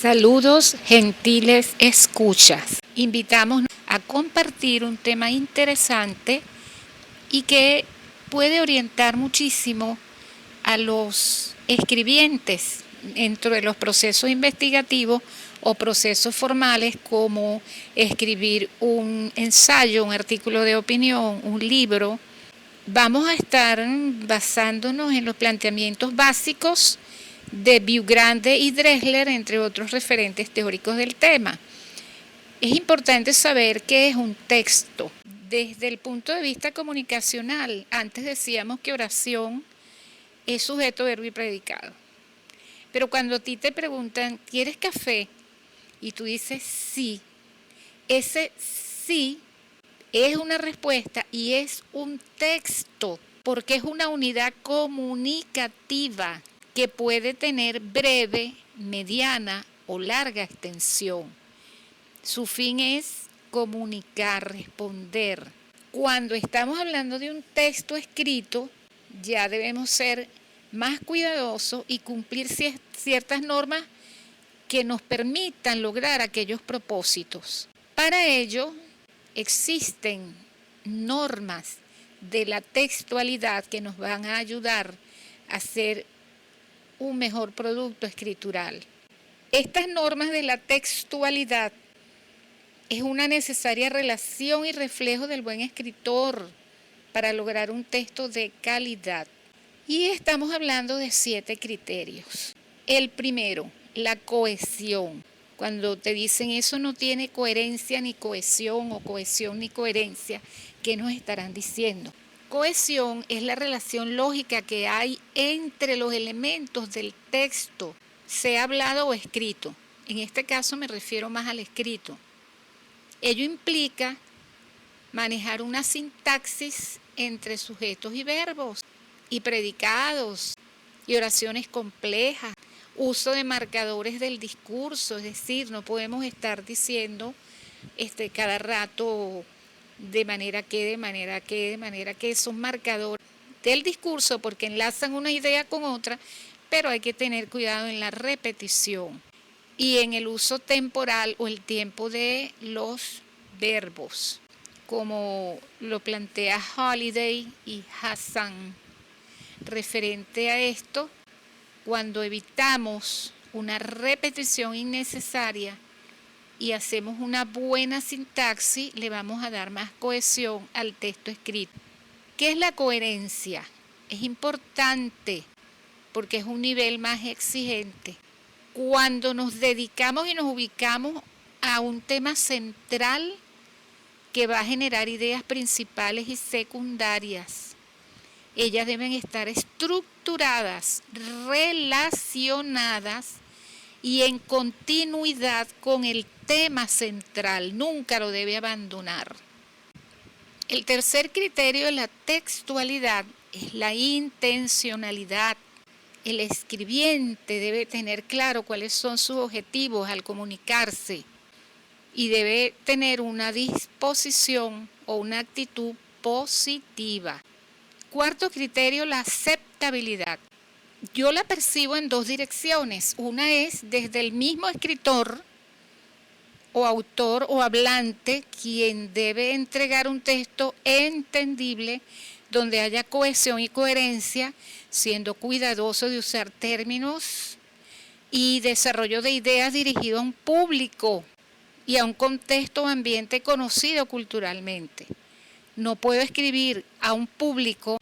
Saludos, gentiles escuchas. Invitamos a compartir un tema interesante y que puede orientar muchísimo a los escribientes dentro de los procesos investigativos o procesos formales como escribir un ensayo, un artículo de opinión, un libro. Vamos a estar basándonos en los planteamientos básicos de Viugrande y Drexler, entre otros referentes teóricos del tema. Es importante saber qué es un texto. Desde el punto de vista comunicacional, antes decíamos que oración es sujeto, verbo y predicado. Pero cuando a ti te preguntan, ¿quieres café? Y tú dices sí, ese sí es una respuesta y es un texto, porque es una unidad comunicativa que puede tener breve, mediana o larga extensión. Su fin es comunicar, responder. Cuando estamos hablando de un texto escrito, ya debemos ser más cuidadosos y cumplir ciertas normas que nos permitan lograr aquellos propósitos. Para ello, existen normas de la textualidad que nos van a ayudar a hacer un mejor producto escritural. Estas normas de la textualidad es una necesaria relación y reflejo del buen escritor para lograr un texto de calidad. Y estamos hablando de 7 criterios. El primero, la cohesión. Cuando te dicen eso no tiene coherencia ni cohesión o cohesión ni coherencia, ¿qué nos estarán diciendo? Cohesión es la relación lógica que hay entre los elementos del texto, sea hablado o escrito. En este caso me refiero más al escrito. Ello implica manejar una sintaxis entre sujetos y verbos, y predicados, y oraciones complejas, uso de marcadores del discurso, es decir, no podemos estar diciendo cada rato de manera que son marcadores del discurso porque enlazan una idea con otra, pero hay que tener cuidado en la repetición y en el uso temporal o el tiempo de los verbos, como lo plantea Holiday y Hassan. Referente a esto, cuando evitamos una repetición innecesaria y hacemos una buena sintaxis, le vamos a dar más cohesión al texto escrito. ¿Qué es la coherencia? Es importante porque es un nivel más exigente. Cuando nos dedicamos y nos ubicamos a un tema central que va a generar ideas principales y secundarias, ellas deben estar estructuradas, relacionadas y en continuidad con el tema central. Nunca lo debe abandonar. El tercer criterio de la textualidad es la intencionalidad. El escribiente debe tener claro cuáles son sus objetivos al comunicarse y debe tener una disposición o una actitud positiva. Cuarto criterio, la aceptabilidad. Yo la percibo en 2 direcciones. Una es desde el mismo escritor o autor o hablante, quien debe entregar un texto entendible donde haya cohesión y coherencia, siendo cuidadoso de usar términos y desarrollo de ideas dirigido a un público y a un contexto o ambiente conocido culturalmente. No puedo escribir a un público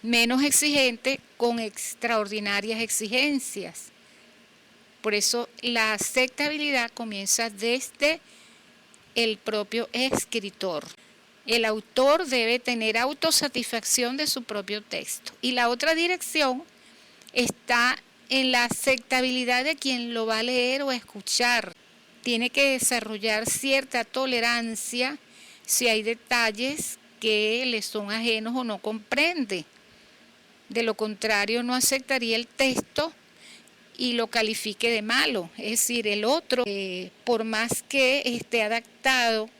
menos exigente con extraordinarias exigencias. Por eso la aceptabilidad comienza desde el propio escritor. El autor debe tener autosatisfacción de su propio texto. Y la otra dirección está en la aceptabilidad de quien lo va a leer o a escuchar. Tiene que desarrollar cierta tolerancia si hay detalles que le son ajenos o no comprende. De lo contrario, no aceptaría el texto y lo califique de malo. Es decir, el otro, por más que esté adaptado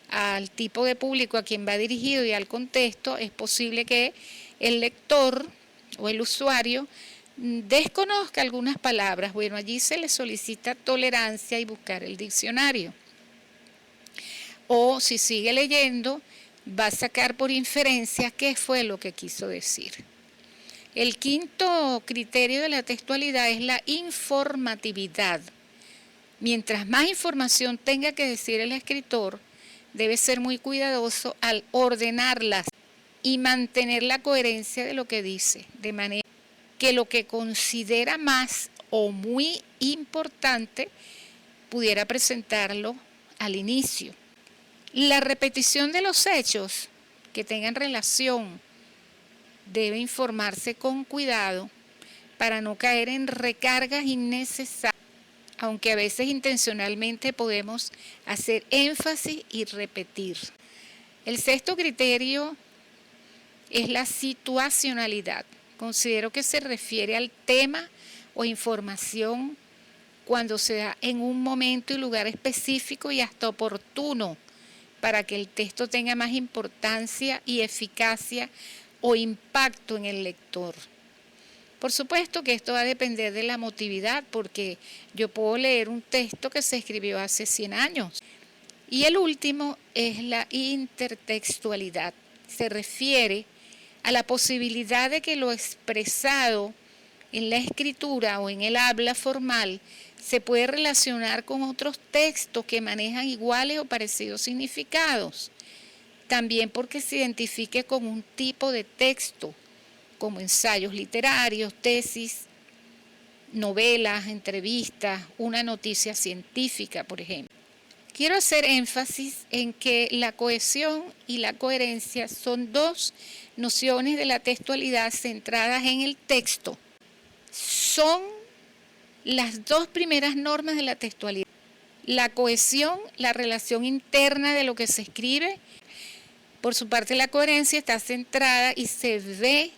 al tipo de público a quien va dirigido y al contexto, es posible que el lector o el usuario desconozca algunas palabras, bueno, allí se le solicita tolerancia y buscar el diccionario. O si sigue leyendo, va a sacar por inferencia qué fue lo que quiso decir. El quinto criterio de la textualidad es la informatividad. Mientras más información tenga que decir el escritor, debe ser muy cuidadoso al ordenarlas y mantener la coherencia de lo que dice, de manera que lo que considera más o muy importante pudiera presentarlo al inicio. La repetición de los hechos que tengan relación debe informarse con cuidado para no caer en recargas innecesarias, aunque a veces intencionalmente podemos hacer énfasis y repetir. El sexto criterio es la situacionalidad. Considero que se refiere al tema o información cuando se da en un momento y lugar específico y hasta oportuno para que el texto tenga más importancia y eficacia o impacto en el lector. Por supuesto que esto va a depender de la emotividad, porque yo puedo leer un texto que se escribió hace 100 años. Y el último es la intertextualidad. Se refiere a la posibilidad de que lo expresado en la escritura o en el habla formal se puede relacionar con otros textos que manejan iguales o parecidos significados. También porque se identifique con un tipo de texto, como ensayos literarios, tesis, novelas, entrevistas, una noticia científica, por ejemplo. Quiero hacer énfasis en que la cohesión y la coherencia son dos nociones de la textualidad centradas en el texto. Son las dos primeras normas de la textualidad. La cohesión, la relación interna de lo que se escribe. Por su parte, la coherencia está centrada y se ve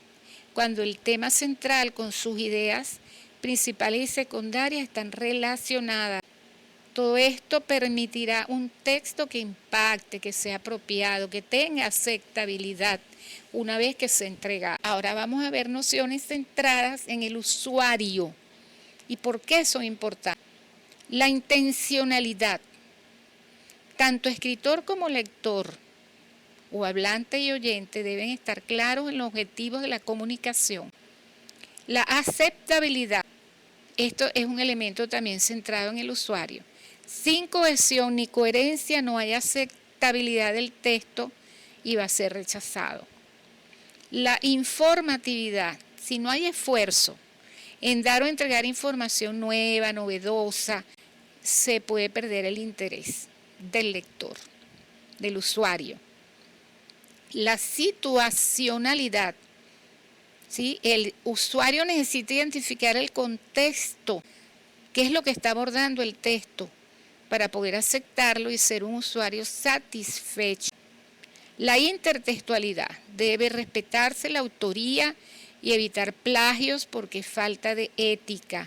cuando el tema central con sus ideas principales y secundarias están relacionadas. Todo esto permitirá un texto que impacte, que sea apropiado, que tenga aceptabilidad una vez que se entrega. Ahora vamos a ver nociones centradas en el usuario. ¿Y por qué son importantes? La intencionalidad. Tanto escritor como lector, o hablante y oyente, deben estar claros en los objetivos de la comunicación. La aceptabilidad. Esto es un elemento también centrado en el usuario. Sin cohesión ni coherencia no hay aceptabilidad del texto y va a ser rechazado. La informatividad. Si no hay esfuerzo en dar o entregar información nueva, novedosa, se puede perder el interés del lector, del usuario. La situacionalidad. ¿Sí? El usuario necesita identificar el contexto, qué es lo que está abordando el texto, para poder aceptarlo y ser un usuario satisfecho. La intertextualidad. Debe respetarse la autoría y evitar plagios porque falta de ética,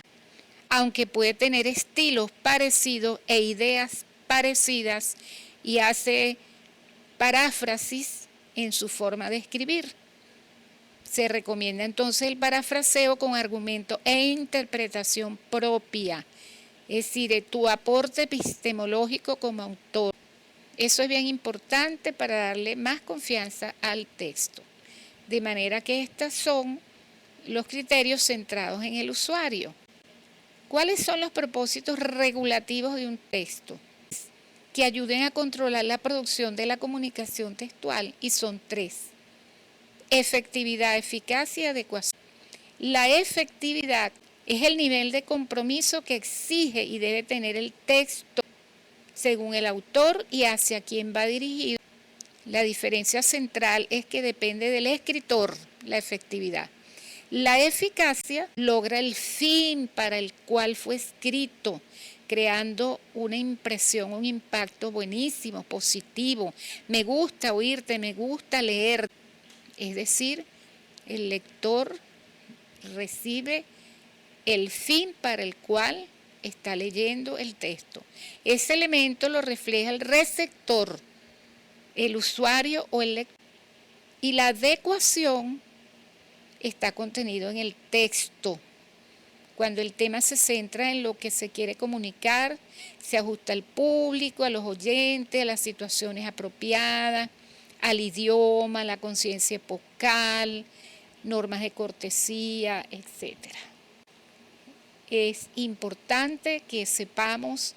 aunque puede tener estilos parecidos e ideas parecidas y hace paráfrasis en su forma de escribir. Se recomienda entonces el parafraseo con argumento e interpretación propia, es decir, tu aporte epistemológico como autor. Eso es bien importante para darle más confianza al texto. De manera que estos son los criterios centrados en el usuario. ¿Cuáles son los propósitos regulativos de un texto? Que ayuden a controlar la producción de la comunicación textual, y son tres: efectividad, eficacia y adecuación. La efectividad es el nivel de compromiso que exige y debe tener el texto según el autor y hacia quien va dirigido. La diferencia central es que depende del escritor, la efectividad. La eficacia logra el fin para el cual fue escrito, creando una impresión, un impacto buenísimo, positivo. Me gusta oírte, me gusta leer. Es decir, el lector recibe el fin para el cual está leyendo el texto. Ese elemento lo refleja el receptor, el usuario o el lector. Y la adecuación está contenido en el texto. Cuando el tema se centra en lo que se quiere comunicar, se ajusta al público, a los oyentes, a las situaciones apropiadas, al idioma, a la conciencia epocal, normas de cortesía, etc. Es importante que sepamos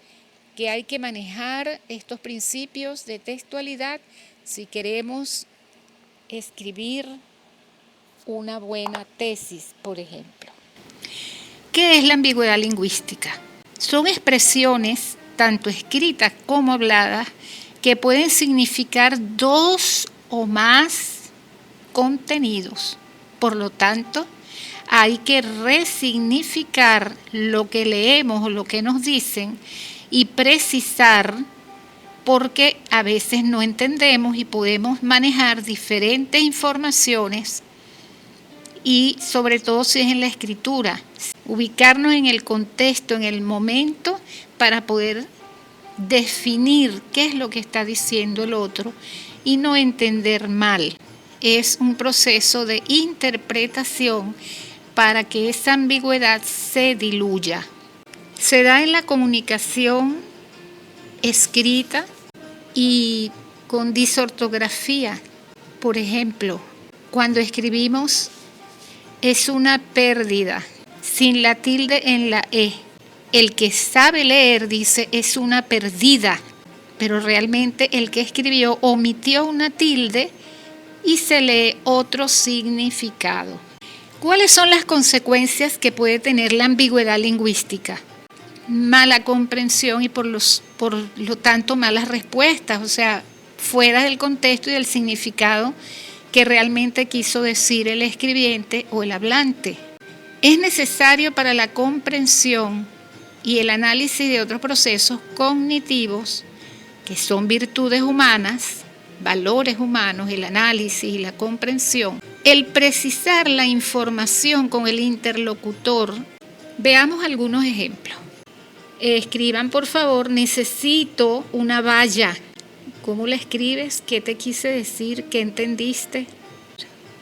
que hay que manejar estos principios de textualidad si queremos escribir una buena tesis, por ejemplo. ¿Qué es la ambigüedad lingüística? Son expresiones, tanto escritas como habladas, que pueden significar dos o más contenidos. Por lo tanto, hay que resignificar lo que leemos o lo que nos dicen y precisar, porque a veces no entendemos y podemos manejar diferentes informaciones, y sobre todo si es en la escritura, ubicarnos en el contexto, en el momento, para poder definir qué es lo que está diciendo el otro y no entender mal. Es un proceso de interpretación para que esa ambigüedad se diluya. Se da en la comunicación escrita y con disortografía. Por ejemplo, cuando escribimos es una pérdida, sin la tilde en la E. El que sabe leer dice es una perdida, pero realmente el que escribió omitió una tilde y se lee otro significado. ¿Cuáles son las consecuencias que puede tener la ambigüedad lingüística? Mala comprensión y por lo tanto malas respuestas, o sea, fuera del contexto y del significado que realmente quiso decir el escribiente o el hablante. Es necesario para la comprensión y el análisis de otros procesos cognitivos, que son virtudes humanas, valores humanos, el análisis y la comprensión, el precisar la información con el interlocutor. Veamos algunos ejemplos. Escriban, por favor, necesito una valla. ¿Cómo la escribes? ¿Qué te quise decir? ¿Qué entendiste?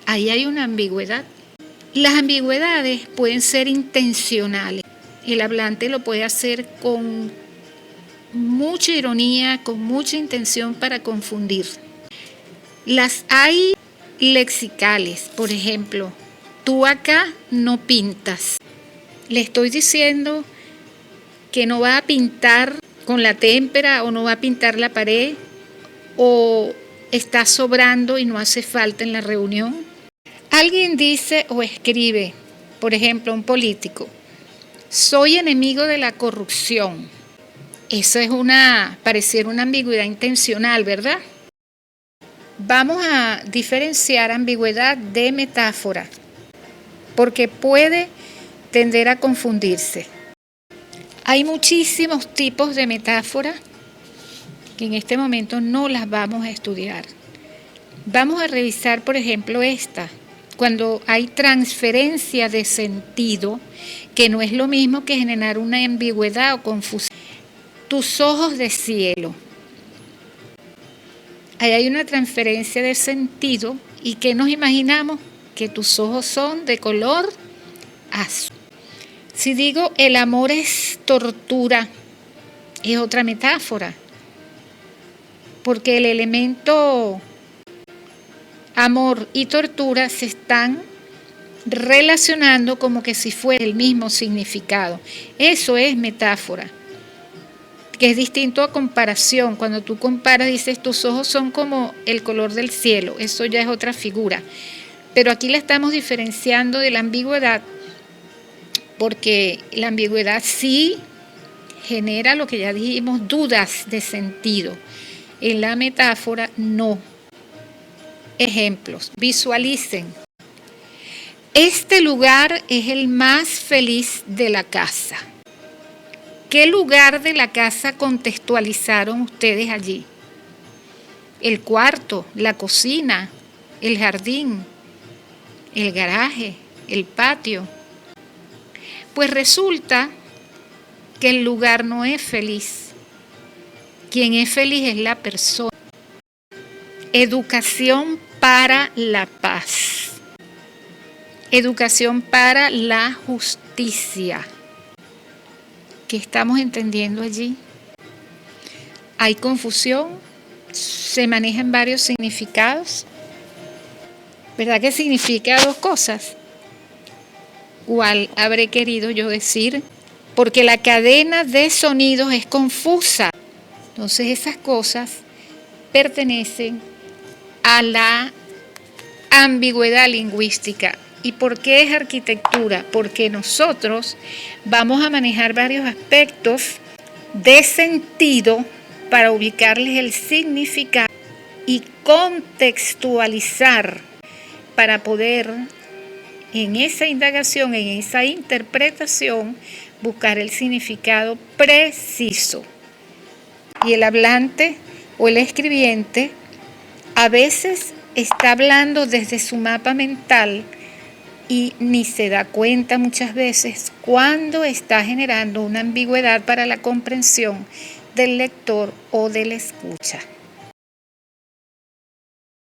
Ahí hay una ambigüedad. Las ambigüedades pueden ser intencionales. El hablante lo puede hacer con mucha ironía, con mucha intención para confundir. Las hay lexicales, por ejemplo, tú acá no pintas. Le estoy diciendo que no va a pintar con la témpera o no va a pintar la pared, o está sobrando y no hace falta en la reunión. Alguien dice o escribe, por ejemplo, un político, soy enemigo de la corrupción. Eso es pareciera una ambigüedad intencional, ¿verdad? Vamos a diferenciar ambigüedad de metáfora, porque puede tender a confundirse. Hay muchísimos tipos de metáfora que en este momento no las vamos a estudiar. Vamos a revisar, por ejemplo, esta, cuando hay transferencia de sentido, que no es lo mismo que generar una ambigüedad o confusión. Tus ojos de cielo. Ahí hay una transferencia de sentido, y ¿qué nos imaginamos? Que tus ojos son de color azul. Si digo el amor es tortura, es otra metáfora, porque el elemento amor y tortura se están relacionando como que si fuera el mismo significado. Eso es metáfora, que es distinto a comparación. Cuando tú comparas, dices tus ojos son como el color del cielo, eso ya es otra figura. Pero aquí la estamos diferenciando de la ambigüedad, porque la ambigüedad sí genera lo que ya dijimos, dudas de sentido. En la metáfora no. Ejemplos, visualicen. Este lugar es el más feliz de la casa. ¿Qué lugar de la casa contextualizaron ustedes allí? El cuarto, la cocina, el jardín, el garaje, el patio. Pues resulta que el lugar no es feliz. Quien es feliz es la persona. Educación para la paz. educación para la justicia. ¿Qué estamos entendiendo allí? Hay confusión, se manejan varios significados. ¿Verdad que significa dos cosas? ¿Cuál habré querido yo decir? Porque la cadena de sonidos es confusa. Entonces esas cosas pertenecen a la ambigüedad lingüística. ¿Y por qué es arquitectura? Porque nosotros vamos a manejar varios aspectos de sentido para ubicarles el significado y contextualizar para poder en esa indagación, en esa interpretación, buscar el significado preciso. Y el hablante o el escribiente a veces está hablando desde su mapa mental y ni se da cuenta muchas veces cuando está generando una ambigüedad para la comprensión del lector o del escucha.